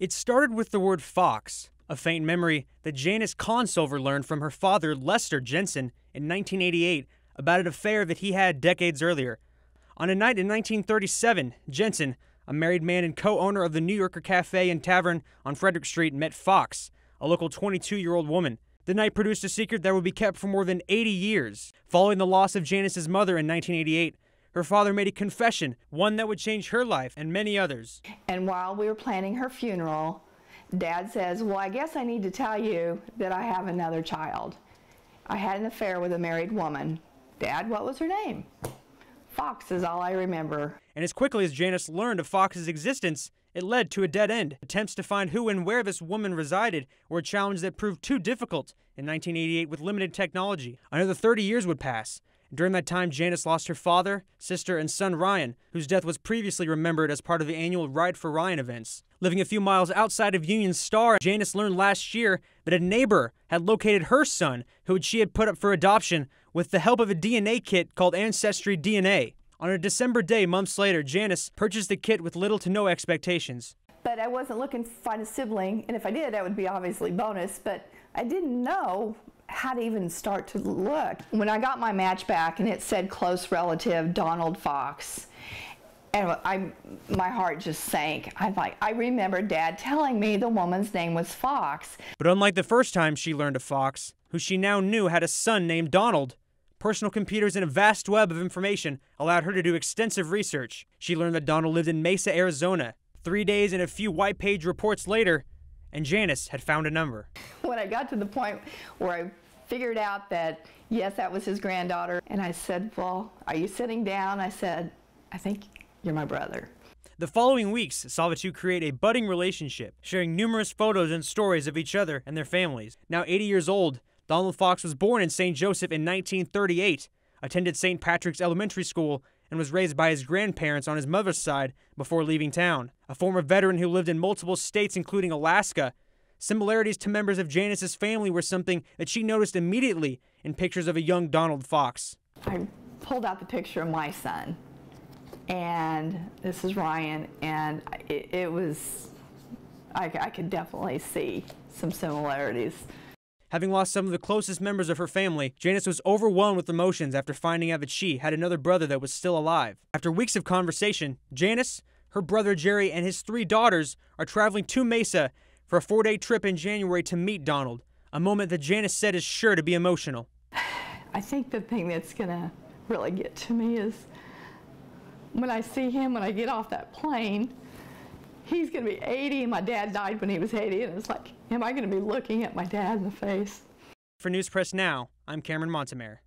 It started with the word fox, a faint memory that Janice Consolver learned from her father, Lester Jensen, in 1988 about an affair that he had decades earlier. On a night in 1937, Jensen, a married man and co-owner of the New Yorker Cafe and Tavern on Frederick Street, met Fox, a local 22-year-old woman. The night produced a secret that would be kept for more than 80 years. Following the loss of Janice's mother in 1988, her father made a confession, one that would change her life and many others. And while we were planning her funeral, Dad says, well, I guess I need to tell you that I have another child. I had an affair with a married woman. Dad, what was her name? Fox is all I remember. And as quickly as Janice learned of Fox's existence, it led to a dead end. Attempts to find who and where this woman resided were a challenge that proved too difficult in 1988 with limited technology. Another 30 years would pass. During that time, Janice lost her father, sister, and son Ryan, whose death was previously remembered as part of the annual Ride for Ryan events. Living a few miles outside of Union Star, Janice learned last year that a neighbor had located her son, who she had put up for adoption, with the help of a DNA kit called Ancestry DNA. On a December day, months later, Janice purchased the kit with little to no expectations. But I wasn't looking to find a sibling, and if I did, that would be obviously bonus, but I didn't know how to even start to look. When I got my match back and it said close relative Donald Fox, and my heart just sank. I remember Dad telling me the woman's name was Fox. But unlike the first time she learned of Fox, who she now knew had a son named Donald, personal computers and a vast web of information allowed her to do extensive research. She learned that Donald lived in Mesa, Arizona. 3 days and a few white-page reports later, and Janice had found a number. When I got to the point where I figured out that, yes, that was his granddaughter, and I said, well, are you sitting down? I said, I think you're my brother. The following weeks saw the two create a budding relationship, sharing numerous photos and stories of each other and their families. Now 80 years old, Donald Fox was born in St. Joseph in 1938, attended St. Patrick's Elementary School, and was raised by his grandparents on his mother's side before leaving town. A former veteran who lived in multiple states, including Alaska, similarities to members of Janice's family were something that she noticed immediately in pictures of a young Donald Fox. I pulled out the picture of my son, and this is Ryan, and it was, I could definitely see some similarities. Having lost some of the closest members of her family, Janice was overwhelmed with emotions after finding out that she had another brother that was still alive. After weeks of conversation, Janice, her brother Jerry, and his 3 daughters are traveling to Mesa for a 4-day trip in January to meet Donald, a moment that Janice said is sure to be emotional. I think the thing that's gonna really get to me is when I see him, when I get off that plane, he's going to be 80, and my dad died when he was 80, and it's like, am I going to be looking at my dad in the face? For News Press Now, I'm Cameron Montemare.